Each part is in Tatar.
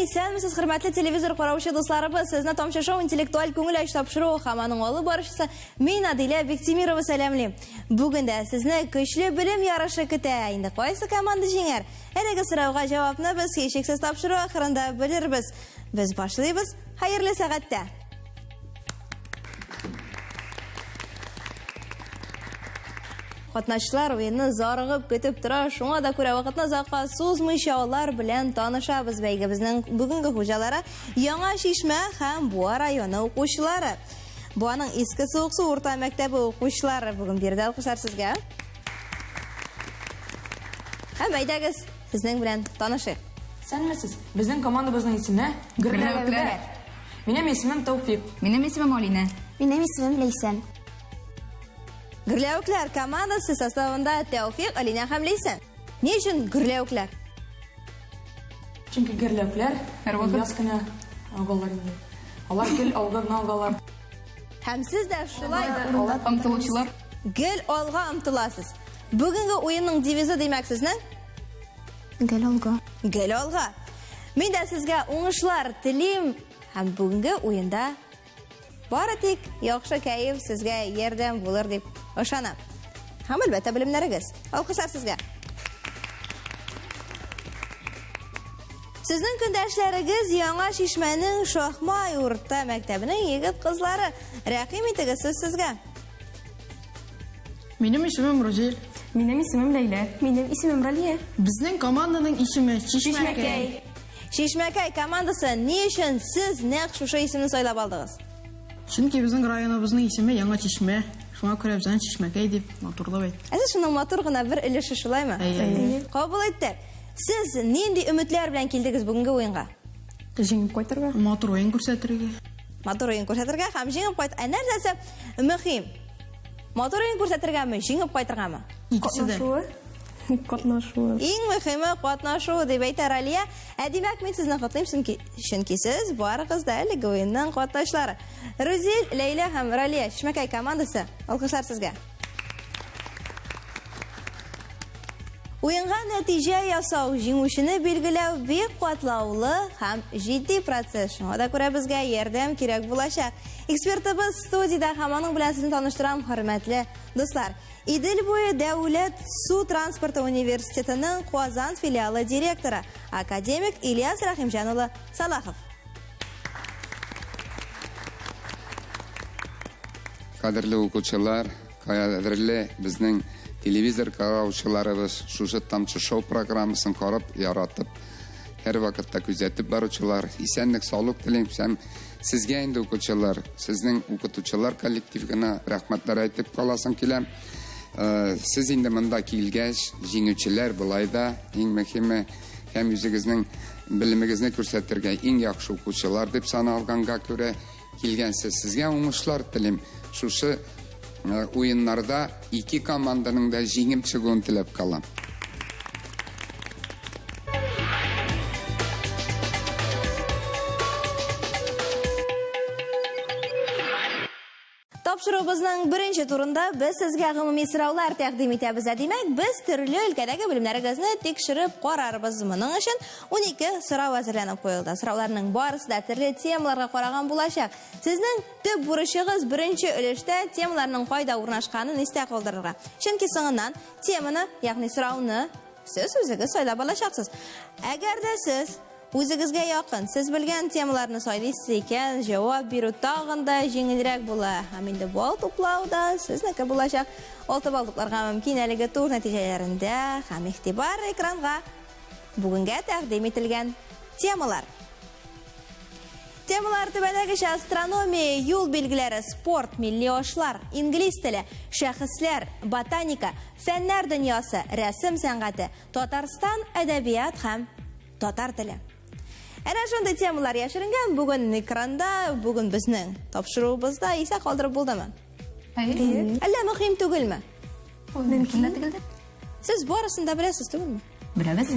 Әмисәнмесез, хөрмәтле телевизор караучы дусларыбыз, сезне Тамчы шоу интеллектуаль күңел ачу тапшыру һәм алып барышчысы мин Адилә Бектимирова сәламлыйм. Бүген дә сезне көчле белем ярышы көтә. Инде кайсы команда җиңәр? Әлеге сорауга җавапны без һичшиксез тапшыру ахырында белербез. Без башлыйбыз. Хәерле сәгатьтә. Катнашчылар уенны зарыгып көтеп тора, шуңа да күрә вакытны озакка сузмыйча алар белән танышабыз. Бәйгебезнең бүгенге хуҗалары Яңа Шишмә һәм Буа районы укучылары. Буаның Иске Суыксу урта мәктәбе укучылары бүген бирде алкышлар сезгә. Һәм әйдәгез, сезнең белән танышыйк. Сәнмесез, безнең командабызның исеме Гөрләүкләр. Минем исемем Тауфик. Минем исемем Алина. Минем исемем Лейсән. Гөрләүкләр командасы составында Тауфик, Алина һәм Лейсән. Ни өчен Гөрләүкләр? Чөнки Гөрләүкләр яз көне авыллар инде. Алар гел алга алгалар. Һәм сез дә шулай Омтылучылар. гел алга омтыласыз. Бүгенге уенның девизы димәксезне? Гел алга. Гел алга. Мин дә сезгә уңышлар телим һәм бүгенге уенда бары тик яхшы кәеф сезгә ярдәм булыр дип ышанам. Һәм әлбәттә белемнәрегез. Алкышлар сезгә. Сезнең көндәшләрегез Яңа Шишмәнең Шахмай урта мәктәбенең егет кызлары. Рәхим итегез сезгә. Минем исемем Розель. Минем исемем Ләйлә. Минем исемем Ралия. Безнең команданың исеме Шишмәкәй. Шишмәкәй командасы ни өчен сез нәкъ шушы исемне сайлап алдыгыз? Чөнки безнең районыбызның исеме Яңа Шишмә. Шуңа күрә безне Шишмәкәй дип матурлап әйт. Әсә шуның матур гына бер өлеше шулаймы? Кабул иттек. Сез нинди өметләр белән килдегез бүгенге уенга? Җиңеп кайтырга. Матур уен күрсәтергә. Матур уен күрсәтергә һәм җиңеп кайт. Ә нәрсәсе мөһим? Матур уен күрсәтергәме, җиңеп кайтыргамы? Икесе дә. Катнашу. Иң мөһиме катнашу дип әйтә Ралия. Димәк, мин сезне котлыйм, чөнки сез барыгыз да әлеге уенның катнашлары. Розель, Ләйлә һәм Ралия, Шишмәкәй командасы. Алкышлар сезгә. Уенга нәтиҗә ясау, җиңүчене билгеләү бик катлаулы һәм җитди процесс. Шуңа да күрә безгә ярдәм кирәк булачак. Экспертыбыз студиядә һәм аның белән сезне таныштырам, хөрмәтле дуслар. Идел буе Дәүләт су транспорты университетының Казан филиалы директоры, академик Ильяс Рахимҗан улы Салахов. Кадерле укучылар, кадерле безнең телевизор караучыларыбыз, шушы Тамчы шоу программасын карап, яратып, һәр вакытта күзәтеп баручылар, исәнлек, саулык телим һәм сезгә инде укучылар, сезнең укытучылар коллективына рәхмәтләр әйтеп каласым килә. Сез инде монда килгәч, җиңүчеләр булайда иң мөһиме һәм үзегезнең белемегезне күрсәтергә иң яхшы укучылар дип саналганга күрә килгәнсез. Сезгә уңышлар телим. Шушы уеннарда ике команданың да җиңеп чыгуын теләп калам. Тапшырубызның беренче турында без сезгә гомуми сораулар тәкъдим итәбез. Димәк, без төрле өлкәдәге белемнәрегезне тикшереп карарбыз. Моның өчен 12 сорау әзерләнеп куелды. Сорауларның барысы да төрле темаларга караган булачак. Сезнең төп бурычыгыз беренче өлештә темаларның кайда урнашканын истә калдырырга. Чөнки соңыннан теманы, ягъни сорауны сез үзегез сайлап алачаксыз. Әгәр дә сез үзегезгә якын, сез белгән темаларны сайлыйсыз икән, җавап бирү тагын да җиңелрәк була. Һәм инде бал туплауда сезнеке булачак. 6 бал тупларга мөмкин әлеге тур нәтиҗәләрендә һәм игътибар экранга бүгенгә тәкъдим ителгән темалар. Темалар түбәндәгечә: астрономия, юл билгеләре, спорт, милли ашлар, инглиз теле, шәхесләр, ботаника, фәннәр дөньясы, рәсем сәнгате, Татарстан әдәбият һәм татар теле. Әнә шундый темалар яшеренгән бүген экранда, бүген безнең тапшыруыбызда исә калдырып булдымы? Әллә мөһим түгелме? Мөмкин дә түгел. Сез барысын да беләсез түгелме? Беләбез.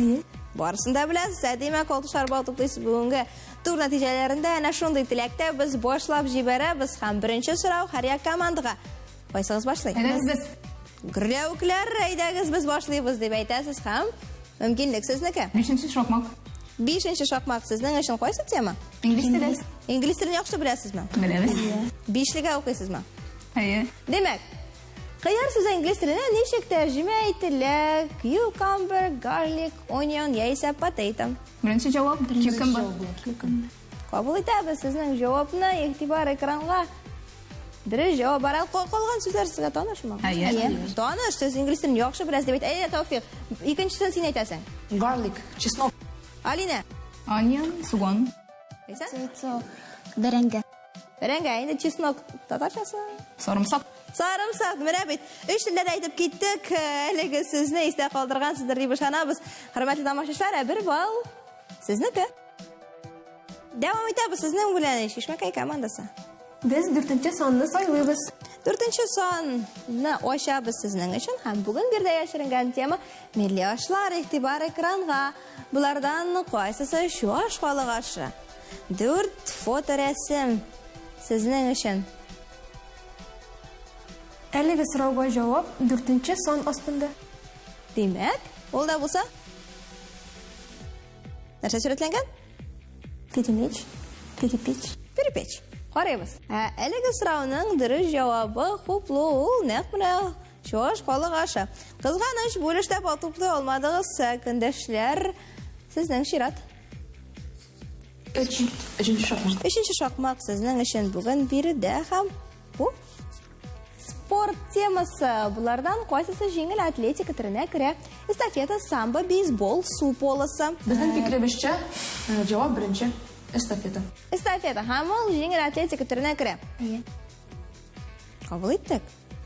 Барысын да беләсез. Димәк, 6 бал туплыйсыз бүгенге тур нәтиҗәләрендә. Әнә шундый теләктә без башлап җибәрәбез һәм беренче сорау һәр як командага. Кайсыгыз башлый? Гөрләүкләр, әйдәгез без башлыйбыз дип әйтәсез һәм мөмкинлек сезнеке. 5-нче шакмак. 5-chi shokmak sizning uchun qaysi tema? İngiliz tili. Ingliz tilini yaxshi bilasizmi? Bilamiz. 5liga o'qiysizmi? Hayır. Demak, qayar siz ingliz tilini nechik tarjima etilak? Cucumber, garlic, onion yaisa potato. Birinchi javob cucumber. Qabul etamiz sizning javobni e'tibor ekranga. Dirish javob baral qolgan so'zlar sizga tanishmi? Hayır. Tanish, siz ingliz tilini yaxshi bilasiz deb aytadi Tavfiq. Ikkinchisini sen aytasan. Garlic, чеснок. Alina, Onion, sugon. aytsan? Berenge. Beranga, endi chesnok tatarchasi. Sarımsak. Sarımsak, mana bit. 3 tilda aytib ketdik. Haligi sizni esda qoldirgansizdir deb ishonamiz. Hurmatli tomoshabinlar, 1 ball sizniki. Davom etamiz sizning bilan Shishmakay komandasi. Biz 4-chi sonni saylaymiz. 4-chi sonni oshamiz sizning uchun ham bugun birda yashiringan tema milliy oshlar e'tibor ekranga. Bulardan qaysisi shu osh xolig'ashi? 4 fotorasm sizning uchun. Haligi savolga javob 4-chi son ostida. Demak, o'lda bo'lsa narsa suratlangan? Перемеч, перепечь. Перепечь. Qaraymiz. Haligi savolning dirish javobi xo'plu, naq bilan shosh xolig'ashi. Qizg'anish bo'lishda to'play olmadingiz sakindashlar. Sizning Shirat. 3-chi shokmak. 3-chi shokmak sizning uchun bugun birida ham bu sport temasi. Bulardan qaysisi yengil atletika turiga kiradi? Estafeta, samba, beysbol, suv polosi. Bizning fikrimizcha javob birinchi estafeta. Estafeta hamon yengil atletika turiga kiradi. Qabul etdik.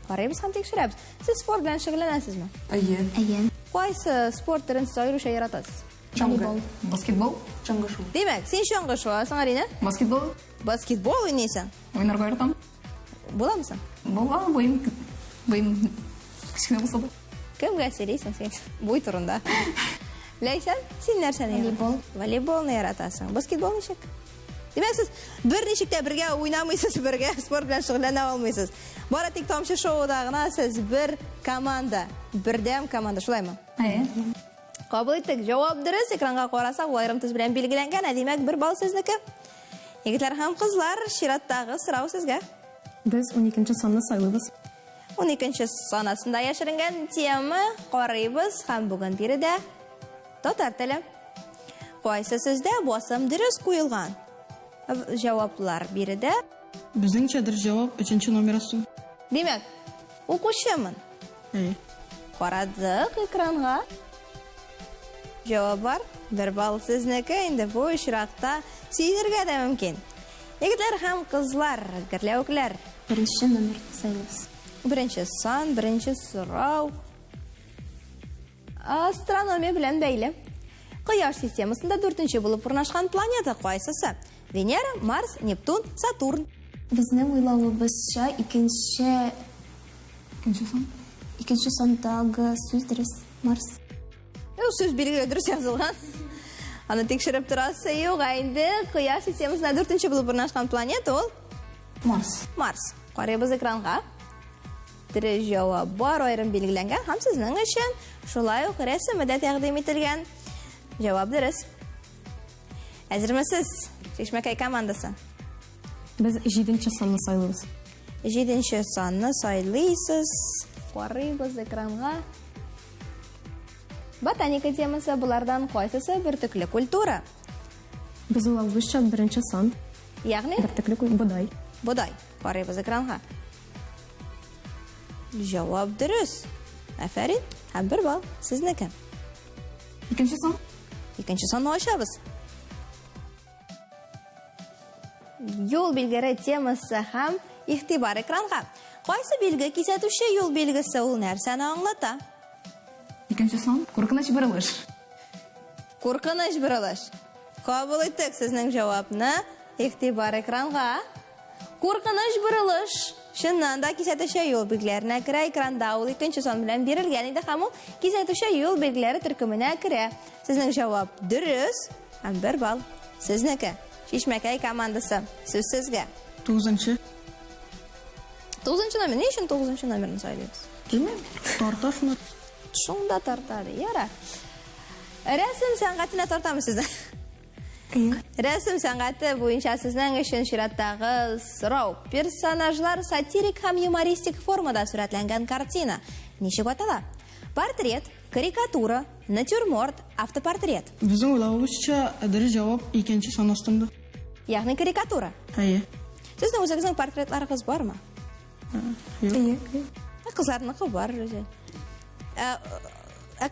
Qaraymiz ham tekshiramiz. Siz sport bilan shug'ullanasizmi? Ayy. Ayyan. Qaysi sport turini siz ayirishga yaratasiz? Changga. Basketbol. Changga shu. Demak, sen sho'ng'ish bo'lasan, Arina. Basketbol. Basketbol o'ynaysan. O'ynarga yaratam. Bo'lamsan? Bo'la, bo'yim kichkina bo'lsa da. Kimga seriysan sen? Bo'y turunda. Laysan, sen narsani Voleybol. Voleybolni yaratasan. Basketbol nechik? Demak, siz bir nechikda birga o'ynamaysiz, birga sport bilan shug'ullana olmaysiz. Bora tik tomchi shouidagina siz bir komanda, birdam komanda, shulaymi? Hayır. Qabul etdik. Javob dirish ekranga qarasak, u ayrim tiz bilan belgilangan. Demak, 1 ball sizniki. Yigitlar ham qizlar, Shiratdagi sirov sizga. Biz 12-chi sonni saylaymiz. 12-chi sonasida yashiringan tema qaraymiz ham bugun birida tatar tili. Qaysi sizda bosim dirish qo'yilgan? Javoblar birida. Bizningchadir javob 3-nomer ostida. Demak, o'qishiman. Qaradik ekranga. Javob bor. 1 ball sizniki. Endi bu ishroqda sizlarga da mumkin. Yigitlar ham qizlar, girlavuklar. Birinchi nomer saylaymiz. Birinchi son, birinchi so'rov. Astronomiya bilan bog'liq. Quyosh sistemasida 4-chi bo'lib o'rnashgan planeta qaysisi? Venera, Mars, Neptun, Saturn. Bizning o'ylovimizcha ikkinchi sondagi so'z dirish Mars. So'z belgilab durust yozilgan. Ana tekshirib turasiz, yo'q, endi Quyosh sistemasida 4-chi bo'lib o'rnashgan planeta ol Mars. Mars. Qaraymiz ekranga. Dirish javob bor, ayrim belgilangan. Ham sizning uchun shulay o'q rasmida taqdim etilgan javob dirish. Hazırmisiz? Shishmakay komandasi. Biz 7-chi sonni saylaymiz. 7-chi sonni saylaysiz. Qaraymiz ekranga. Botanika temasi bulardan qaysisi bir tukli kultura? Biz o'ylaymiz 1-chi son. Ya'ni Bir tukli buday. buday. Qaraymiz ekranga. Javob durust. Afarin. Ham 1 ball sizniki. Ikkinchi son. 2-chi sonni oshamiz. Yo'l belgilari temasi ham e'tibor ekranga. Qaysi belgi kuzatuvchi yo'l belgisi u narsani anglatadi? Ikkinchi son. Qo'rqinch burilish. Qo'rqinch burilish. Qabul etdik sizning javobni. E'tibor ekranga. Qo'rqinch burilish. Shundan-da kuzatuvchi yo'l belgilarini kira ekranda u 2-chi son bilan berilgan edi, ham u kuzatuvchi yo'l belgilari turkumiga kira. Sizning javob durust. Ham 1 ball sizniki. Shishmakay komandasi. So'z sizga. 9-chi. 9-chi nomer. Ne uchun 9-chi nomerni saylaymiz? Bilmayman. Tortashmi? Shunda tortadi, yara. Рәсем сәнгатенә тартамыз сезне. Рәсем сәнгате буенча сезнең өчен чираттагы сорау. Персонажлар сатирик һәм юмористик формада сурәтләнгән картина. Ничек атала? Портрет, карикатура, натюрморт, автопортрет. Безнең уйлавыбызча, дөрес җавап икенче сан астында. Ягъни карикатура. Әйе. Сезнең үзегезнең портретларыгыз бармы? Юк. Кызларныкы бар.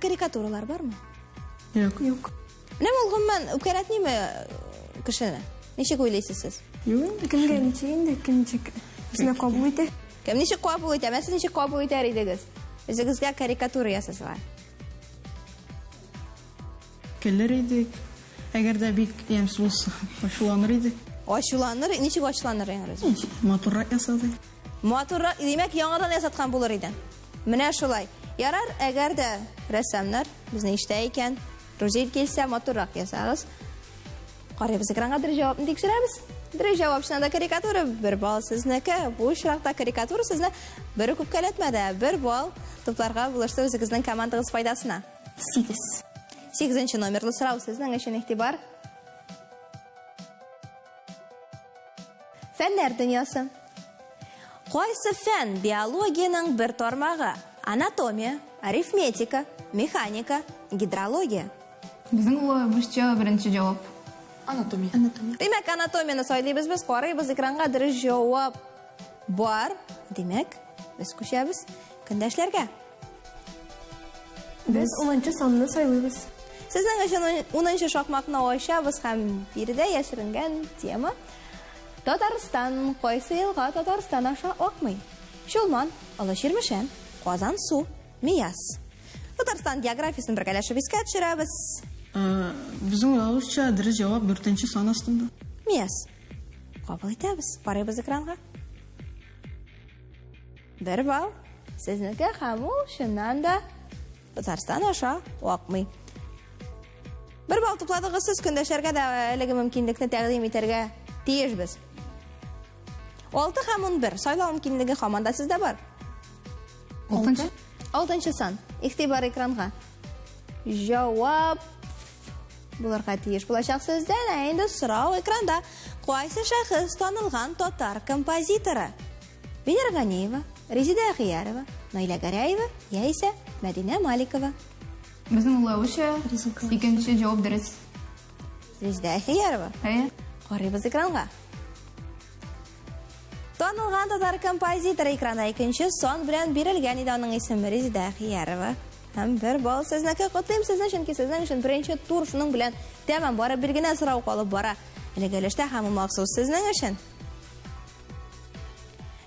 Карикатуралар бармы? Юк. Менә ул гомумән үпкәләтниме кешене? Ничек уйлыйсыз сез? Юк. Кемгә ничек инде, кимчик безне кабул итә. Кем ничек кабул итә? Сез ничек кабул итәр идегез? Үзегезгә карикатура ясасалар. Көлер идек. Әгәр дә бик ямьсез булса, ачуланыр идек. Ачуланыр, ничек ачуланыр яңгырыз? Матуррак ясады. Матуррак, димәк, яңадан ясаткан булыр идең. Менә шулай. Ярар, әгәр дә рәссамнар безне иштә икән, Рузель килсә, матуррак ясагыз. Карыйбыз экранга дөрес җавапны тикшерәбез. Дөрес җавап шунда карикатура 1 балл сезнеке. Бу очракта карикатура сезне бер күпкәләтмәдә 1 балл тупларга булышты үзегезнең командагыз файдасына. 8 номерлы сорау сезнең өчен игътибар. Фәннәр дөньясы. Кайсы фән биологиянең бер тармагы? Анатомия, арифметика, механика, гидрология. Безнең уйлавыбызча беренче җавап. Анатомия. Димәк, анатомияны сайлыйбыз без, карыйбыз экранга дөрес җавап бар. Димәк, без күчәбез көндәшләргә. Без 10-нчы санны сайлыйбыз. Сезнең өчен 10-нчы шакмакны ачабыз һәм биредә яшеренгән тема Татарстан. Кайсы елга Татарстан аша акмый? Чулман, Олы Чирмешән, Казан су, Мияс. Татарстан географиясын бергәләшеп искә төшерәбез. Безнең уйлавыбызча, дөрес җавап 4-нче сан астында. Мияс. Кабул итәбез. Карыйбыз экранга. 1 балл. Сезнеке һәм ул чыннан да Татарстан аша акмый. 1 балл тупладыгыз, сез көндәшләргә дә әлеге мөмкинлекне тәкъдим итәргә тиешбез. 6 һәм 11 сайлау мөмкинлеге һаман да сездә бар. 6-нчы сан. Игътибар экранга. Җавап булырга тиеш булачак сездән, ә инде сорау экранда. Кайсы шәхес танылган татар композиторы? Венера Ганиева, Резида Ахиярова, Наиля Гаряева яисә Мәдинә Маликова? Безнең уйлавыбызча икенче җавап дөрес. Резида Ахиярова. Әйе. Карыйбыз экранга. Танылган татар композитор экранда икенче сан белән бирелгән иде, аның исеме Резида Ахиярова. Һәм 1 балл сезнеке котлыйм сезне, чөнки сезнең өчен беренче тур шуның белән тәмам барып бер генә сорау калып бара. Әлегелештә һәм махсус сезнең өчен.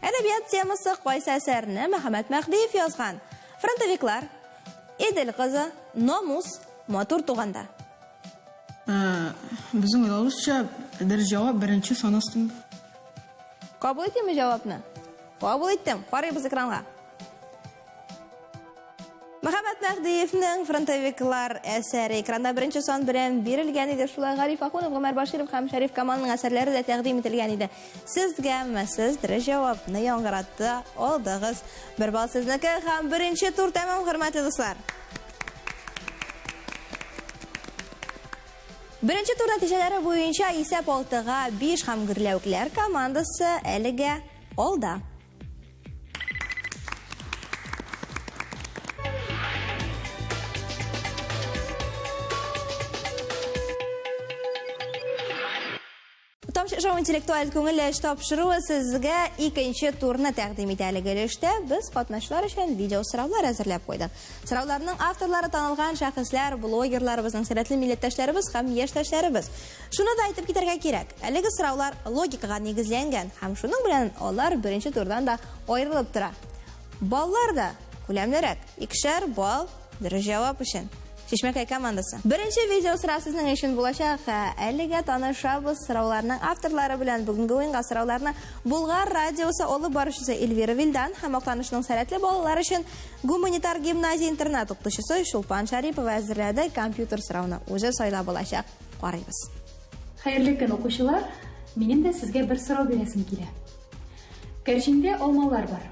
Әдәбият темасы кайсы әсәрне Мөхәммәд Мәхдиев язган? Фронтовиклар, Идел кызы, Номус, Матур туганда. Безнең уйлавыбызча, дөрес җавап 1-нче сан астында. Кабул итәме җавапны? Кабул иттем. Карыйбыз экранга. Мөхәммәд Мәхдиевнең Фронтовиклар әсәре экранда беренче сан белән бирелгән иде. Шулай Гариф Ахунов, Гомәр Баширов һәм Шәриф Камалның әсәрләре дә тәкъдим ителгән иде. Сезгә сез дөрес җавапны яңгыратты алдыгыз. 1 балл сезнеке һәм беренче тур тәмам, хөрмәтле дуслар. Беренче тур нәтиҗәләре буенча исәп 6-га 5 һәм гөрләүкләр командасы әлегә алда. Шоу интеллектуаль күңелле эш тапшыруы сезгә икенче турны тәкъдим итә. Әлегелештә без катнашлар өчен видео сораулар әзерләп куйдык. Сорауларның авторлары танылган шәхесләр, блогерларыбызның сәләтле милләттәшләребез һәм яшьтәшләребез. Шуны да әйтеп китәргә кирәк. Әлеге сораулар логикага нигезләнгән һәм шуның белән алар беренче турдан да аерылып тора. Баллар да күләмлерәк. 2 балл дөрес җавап өчен. Чишмәкәй командасы. Беренче видео сорау сезнең өчен булачак. Әлегә танышабыз сорауларның авторлары белән. Бүгенге уенга сорауларны Булгар радиосы алып баручысы Эльвира Вилдан һәм Актанышның сәләтле балалар өчен гуманитар гимназия интернат укытучысы Шулпан Шарипова әзерләде. Компьютер сорауны үзе сайлап булачак. Карыйбыз. Хәерле көн, укучылар. Минем дә сезгә бер сорау бирәсем килә. Кәрҗиндә алмалар бар.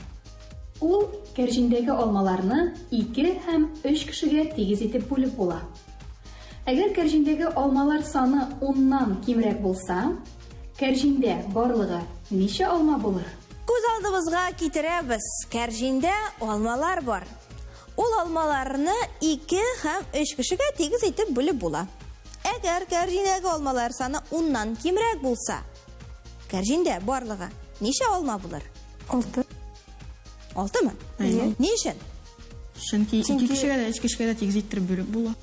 Ул кәрҗиндәге алмаларны 2 һәм 3 кешегә тигез итеп бүлеп була. Әгәр кәрҗиндәге алмалар саны 10ннан кимрәк булса, кәрҗиндә барлыгы ничә алма булыр? Күз алдыбызга китерәбез. Кәрҗиндә алмалар бар. Ул алмаларны 2 һәм 3 кешегә тигез итеп бүлеп була. Әгәр кәрҗиндәге алмалар саны 10ннан кимрәк булса, кәрҗиндә барлыгы ничә алма булыр? 6. 6мы? Ни өчен? Чөнки 2 кешегә дә 3 кешегә дә тигез иттереп бөлеп була.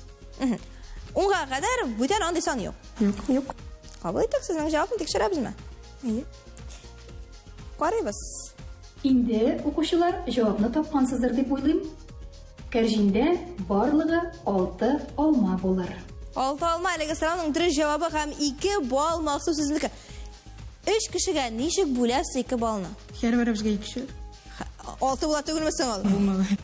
10га кадәр бүтән андый сан юк. Юк. Кабул итик, сезнең җавапны тикшерәбезме? Карыйбыз. Инде укучылар җавапны тапкансыздыр дип уйлыйм. Кәрҗиндә барлыгы 6 алма булыр. 6 алма әлеге сорауның дөрес җавабы һәм 2 бал махсус сезнеке. 3 кешегә ничек бүләсез 2 балны? Һәрберебезгә 2 кеше 6 була түгелме соң ул? булмады.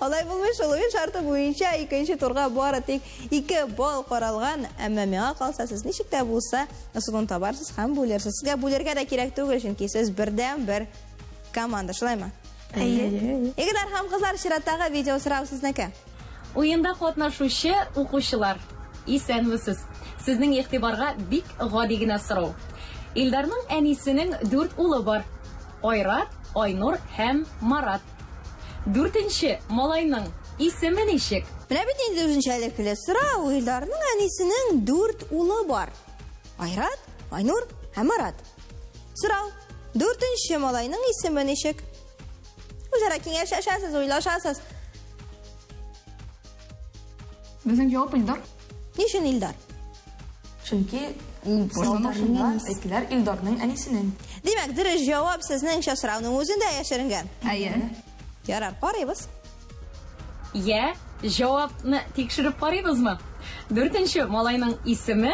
Алай булмый шул уен шарты буенча икенче турга бары тик 2 бал каралган, әмма миңа калса сез ничек тә булса ысулын табарсыз һәм бүләрсез. Сезгә бүләргә дә кирәк түгел, чөнки сез бердән-бер команда, шулаймы? Егетләр һәм кызлар, чираттагы видео сорау сезнеке. Уенда катнашучы укучылар, исәнмесез? Сезнең игътибарга бик гади генә сорау. Илдарның әнисенең 4 улы бар. Айрат, Айнур һәм Марат. 4нче малайның исеме ничек? Менә бит инде үзенчәлекле сорау. Илдарның әнисенең 4 улы бар. Айрат, Айнур һәм Марат. Сорау: 4нче малайның исеме ничек? Үзара киңәшәшәсез, уйлашасыз. Безнең җавап Илдар. Нишен Илдар? Чөнки башында әйткеләр Илдарның әнисенең. Димәк, дөрес җавап сезнеңчә сорауның үзендә яшеренгән. Әйе. Ярар, карыйбыз. Я, җавапны тикшереп карыйбызмы? 4нче малайның исеме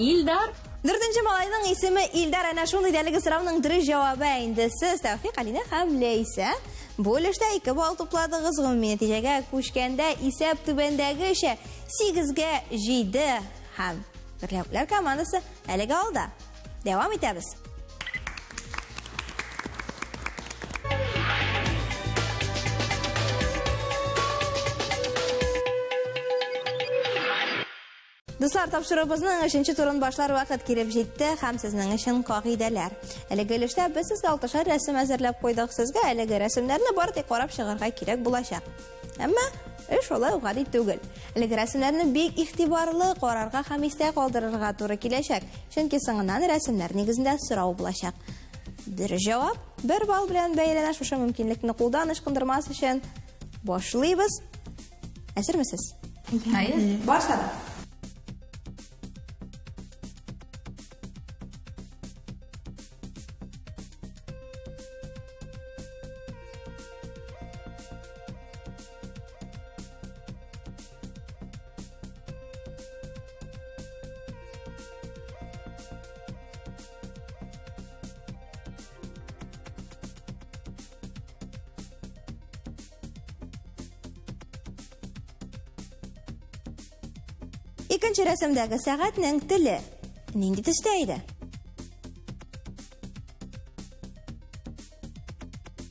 Илдар. 4нче малайның исеме Илдар. Әнә шундый дәлеге сорауның дөрес җавабы инде сез, Тәүфыйк, Алина һәм Ләйсә. Бу өлештә 2 бал тупладыгыз. Гомуми нәтиҗәгә күчкәндә исәп түбәндәгечә 8-га 7 һәм Гөрләүләр командасы әлегә алда. Дәвам итәбез. Дуслар, тапшырыбызның 3нче турын башлар вакыт килеп җитте һәм сезнең өчен кагыйдәләр. Әлеге өлештә без сезгә 6 рәсем әзерләп куйдык. Сезгә әлеге рәсемнәрне бары тик карап чыгарга кирәк булачак. Әмма эш шулай гади түгел. Әлеге рәсемнәрне бик игътибарлы карарга һәм истә калдырырга туры киләчәк. Чөнки соңыннан рәсемнәр нигезендә сорау булачак. Дөрес җавап 1 бал белән бәяләнә. Шушы мөмкинлекне кулдан ычкындырмас өчен башлыйбыз. Әзермесез? Әйе. Башладык. Икенче рәсемдәге сәгатьнең теле нинди төстә иде?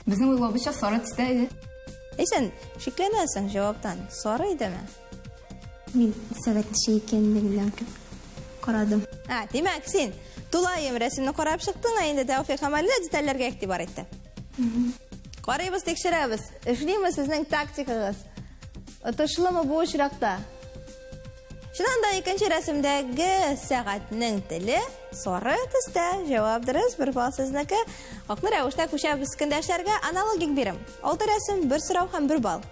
Безнең уйлавыбызча сары төстә иде. Сен шикләнәсең җаваптан. Сары идеме? Мин сәгать ничә икәнлеген карадым. Димәк, син тулаем рәсемне карап чыктың, инде Тәүфыйк һәм Алина детальләргә игътибар итте. Карыйбыз, тикшерәбез. Эшлиме сезнең тактикагыз? Отышлымы бу очракта? Шуннан да икенче рәсемдәге сәгатьнең теле сары төстә. Җавап дөрес, 1 бал сезнеке. Акны рәвештә күчәбез көндәшләргә аналогик бирем. 6 рәсем, 1 сорау һәм 1 бал.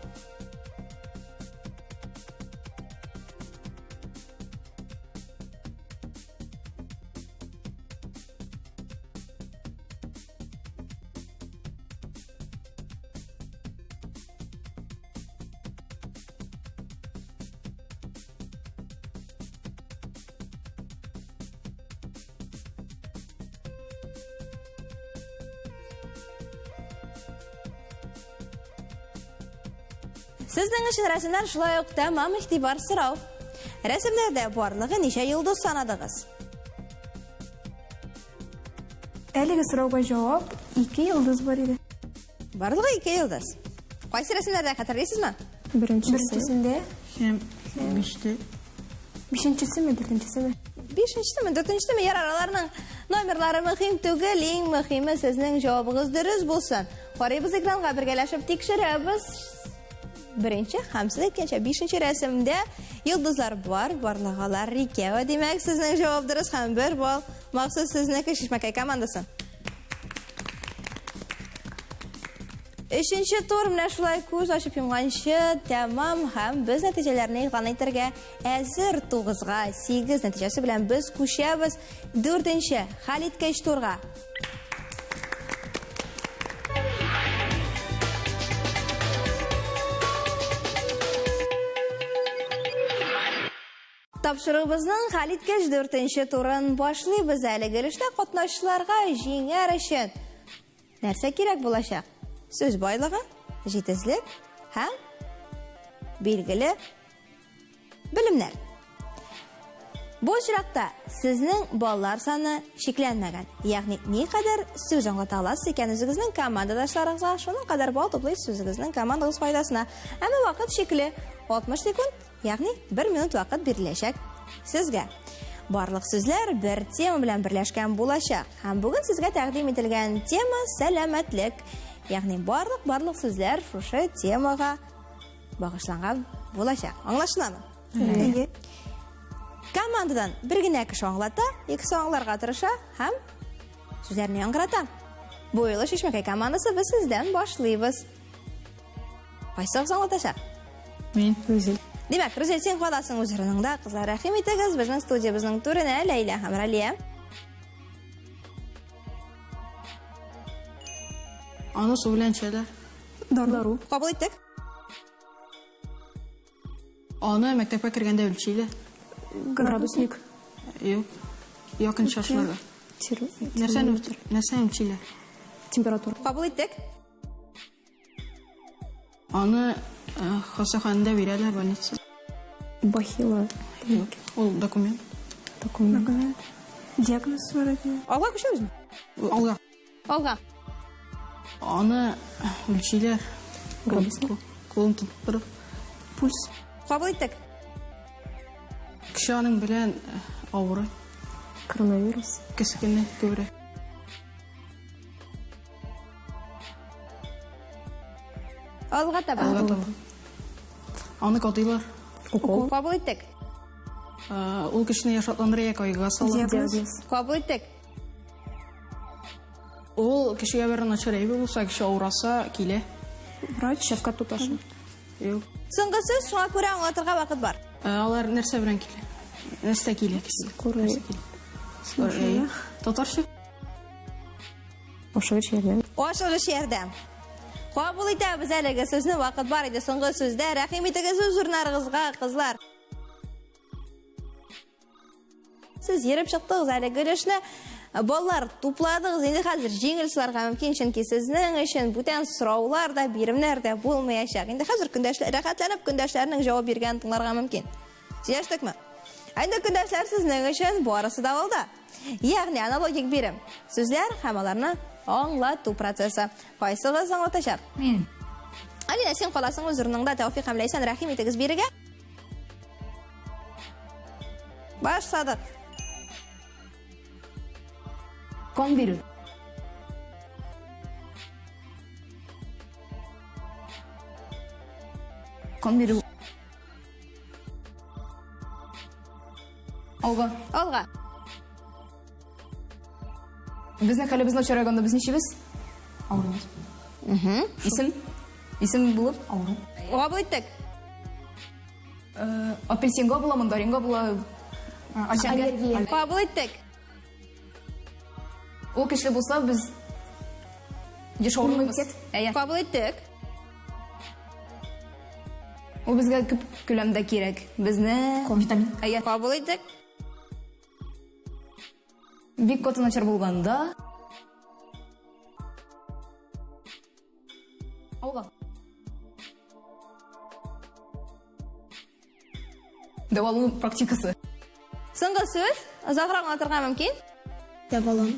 Сезнең өчен рәсемнәр шулай ук тәмам игътибар сорау. Рәсемнәрдә барлыгы ничә йолдыз санадыгыз? Әлеге сорауга җавап 2 йолдыз бар иде. Барлыгы 2 йолдыз. Кайсы рәсемнәрдә хәтерлисезме? Беренчесендә Һәм Биште. Бишенчесе mi, dörtünчесе mi? 5-нче, 4-нче яр араларның номерлары мөһим түгел, иң мөһиме сезнең җавабыгыз дөрес булсын. Карыйбыз экранга бергәләшеп тикшерәбез. Беренче һәм икенче 5-нче рәсемдә йолдызлар бар, барлыгалар икәү. Димәк, сезнең җавап дөрес һәм 1 балл. Максат сезнеке Шишмәкәй командасы. 3-нче тур менә шулай күз ачып йомганчы тәмам һәм без нәтиҗәләрне игълан итәргә әзер 9-га 8 нәтиҗәсе белән без күчәбез 4-нче хәлиткәч турга. Тапшырыгыбызның хәлиткәч 4-нче турын башлыйбыз. Әлеге эштә катнашчыларга җиңәр өчен нәрсә кирәк булачак? Сөз байлыгы, җитезлек һәм билгеле белемнәр. Бу очракта сезнең баллар саны шикләнмәгән. Ягъни никадәр сүз аңлата аласыз икән үзегезнең командадашларыгызга, шуның кадәр балл туплыйсыз үзегезнең командагыз файдасына. Әмма вакыт шикле 60 секунд, ягъни 1 минут вакыт биреләчәк сезгә. Барлык сүзләр бер тема белән берләшкән булачак. Һәм бүген сезгә тәкъдим ителгән тема сәламәтлек. Ягъни барлык сүзләр шушы темага багышланган булачак. Аңлашыламы? Командадан бер генә кеше аңлата, икесе аңларга тырыша һәм сүзләрне яңгырата. Бу юлы Шишмәкәй командасы без сездән башлыйбыз. Кайсыгыз аңлатачак? Мин. Димәк, Рүзәл, син каласың үз урыныңда. Кызлар, рәхим итегез безнең студиябызның түренә Ләйлә һәм Ралия. Аны су белән эчәләр. Дару. Кабул иттек. Аны мәктәпкә кергәндә үлчиләр. Градусник. Юк. Якын шашларга. Нәрсәне үлчиләр? Температура. Кабул иттек. Аны хастаханәдә бирәләр больница. Бахила. Юк. Ул документ. Документ. Диагноз var ekan. Алга күчәбезме? Алга. Алга. Аны үлчиләр. Кулын тотып. Пульс. Кабул иттек. Кеше аның белән авырый. Коронавирус. Кескене күрә. Алга таба. Аны катыйлар. Кабул иттек. Ул кешене яшатландырыя кайга сала. Диагноз. Кабул иттек. Ул кешегә бер начар әйбе булса, кеше авыраса килә. Врач. Шәфкать туташы. Юк. Соңгы сүз, шуңа күрә аңлатырга вакыт бар. Алар нәрсә белән килә? Нәрсә килә? Скорый. Татарча? Ошыгыч ярдәм. Ашыгыч ярдәм. Кабул итәбез әлеге сүзне, вакыт бар иде соңгы сүздә. Рәхим итегез үз урыннарыгызга, кызлар. Сез йөреп чыктыгыз әлеге эшне. Баллар тупладыгыз. Инде хәзер җиңел суларга мөмкин, чөнки сезнең өчен бүтән сораулар да, биремнәр дә булмаячак. Инде хәзер көндәшләр рәхәтләнеп көндәшләрнең җавап биргән тыңларга мөмкин. Сөйләштекме? Инде көндәшләр сезнең өчен барысы да алда. Ягъни аналогик бирем. Сүзләр һәм аларны аңлату процессы. Кайсыгыз аңлатачак? Мин. Алина, син каласың үз урыныңда. Тәүфик һәм Ләйсән, рәхим итегез бирегә. Башладык. Кон бирү. Кон бирү. Алга. Алга. Безнең хәлебезне очраганда без ничебез? Авырмыз. Исем булып авыру. Кабул иттек. Апельсинга була, мандаринга була. Аллергия. Кабул иттек. Ул кеше булса без яшаурмыйбыз. Кабул иттек. Ул безгә күп күләмдә кирәк. Безне витамин. Кабул иттек. Бик коты начар булганда. Алга. Дәвалау практикасы. Соңгы сүз, озакрак аңлатырга мөмкин? Дәвалау.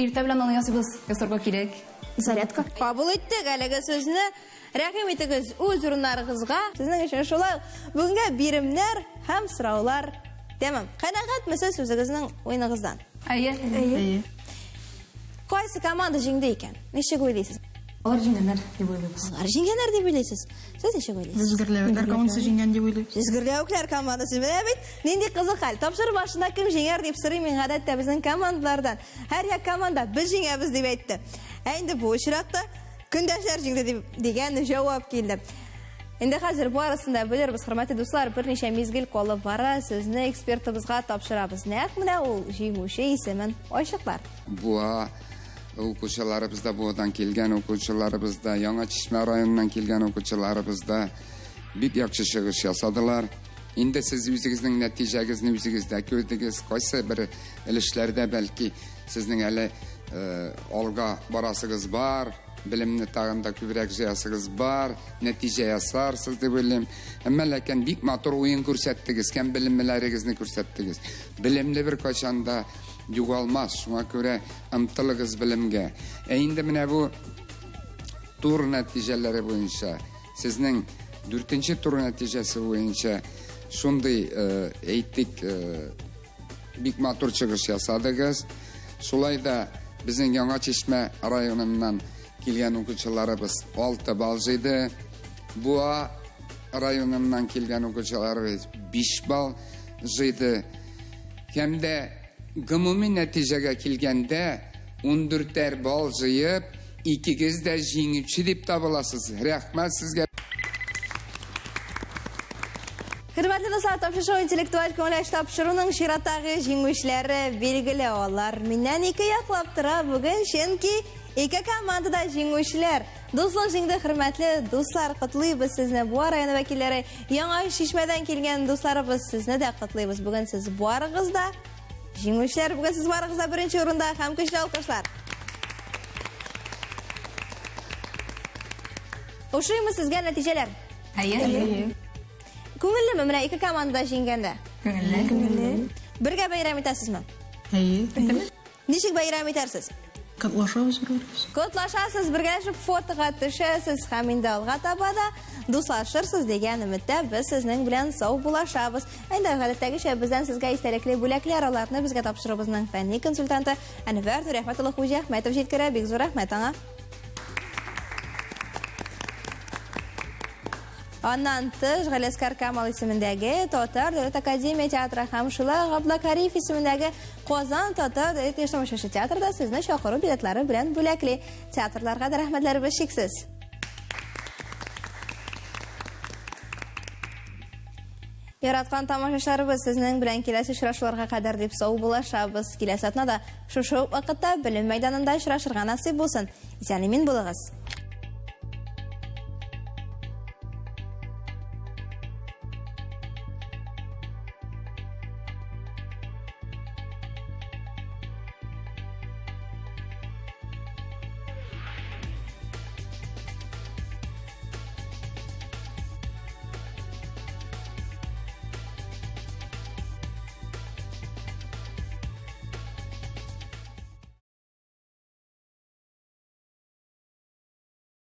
Иртә белән аны ясыйбыз, ясарга кирәк. Зарядка. Кабул иттек әлеге сүзне. Рәхим итегез үз урыннарыгызга. Сезнең өчен шулай бүгенгә биремнәр һәм сораулар. Тәмам. Канәгатьмесез үзегезнең уйныгыздан? Әйе. Кайсы команда җиңде икән? Ничек уйлыйсыз? Алар җиңгәннәр дип уйлыйбыз. Алар җиңгәннәр дип уйлыйсыз. Сез ничек уйлыйсыз? Без гөрләвекләр командасы җиңгән дип уйлыйм. Сез гөрләвекләр командасы менә бит. Нинди кызык хәл. Тапшыру башында кем җиңәр дип сорый мин гадәттә безнең командалардан. Һәр як команда без җиңәбез дип әйтте. Ә инде бу очракта көндәшләр җиңде дигән җавап килде. Инде хәзер барысын да белербез, хөрмәтле дуслар, берничә мизгел калып бара, сезне экспертыбызга тапшырабыз. Нәкъ менә ул җиңүче исемен ачыклар. Буа укучыларыбыз да буадан килгән укучыларыбыз да, Яңа Чишмә районыннан килгән укучыларыбыз да бик яхшы чыгыш ясадылар. Инде сез үзегезнең нәтиҗәгезне үзегездә күрдегез. Кайсы бер өлешләрдә бәлки сезнең әле алга барасыгыз бар, белемне тагында күбрәк җыясыгыз бар, нәтиҗә ясарсыз дип уйлыйм. Әмма ләкин бик матур уен күрсәттегез, кем белемләрегезне күрсәттегез. Белемле бер качанда югалмас, шуңа күрә ымтылыгыз белемгә. Инде менә бу тур нәтиҗәләре буенча, сезнең 4нче тур нәтиҗәсе буенча шундый әйтик бик матур чыгыш ясадыгыз. Шулай да безнең Яңа Чишмә районыннан килгән укучыларыбыз 6 балл җыйды. Буа районыннан килгән укучыларыбыз 5 балл җыйды. Һәм дә гомуми нәтиҗәгә килгәндә 14 балл җыеп, икегез дә җиңүче дип табыласыз. Рәхмәт сезгә. Хөрмәтле дуслар, тапшыру интеллектуаль күңелләш тапшыруның чираттагы җиңүчеләре билгеле алар. Миннән 2 яклап тора бүген, чөнки 2 командада җиңүчеләр. Дуслык җиңде, хөрмәтле дуслар, котлыйбыз сезне. Буа районы вәкилләре, Яңа Чишмәдән килгән дусларыбыз, сезне дә котлыйбыз. Бүген сез барыгыз да җиңүчеләр, бүген сез барыгыз да беренче урында һәм көчле алкышлар. Ошыймы сезгә нәтиҗәләр? Әйе. Күңеллеме менә 2 команда җиңгәндә? Күңелле. Бергә бәйрәм итәсезме? Әйе. Ничек бәйрәм итәрсез? Котлашабыз бергә. Котлашасыз, бергәләшеп фотога төшәсез һәм инде алга таба да дуслашырсыз дигән өметтә без сезнең белән сау булашабыз. Инде гадәттәгечә бездән сезгә истәлекле бүләкләр аларны безгә тапшырыбызның фәнни консультанты Әнвәр Рәхмәтулла Хуҗа Әхмәтов җиткерә. Бик зур рәхмәт аңа. Аннан тыш Галескар Камал исемендәге Татар Дәүләт Академия театры һәм шулай Габдулкариев исемендәге Казан Татар Дәүләт Яшьләр театрында сезне чакыру билетлары белән бүләкли. Театрларга да рәхмәтләребез чиксез. Яраткан тамашачыларыбыз, сезнең белән киләсе очрашуларга кадәр дип сау булашабыз. Киләсе атнада шушы вакытта белем мәйданында очрашырга насыйп булсын. Исән-имин булыгыз.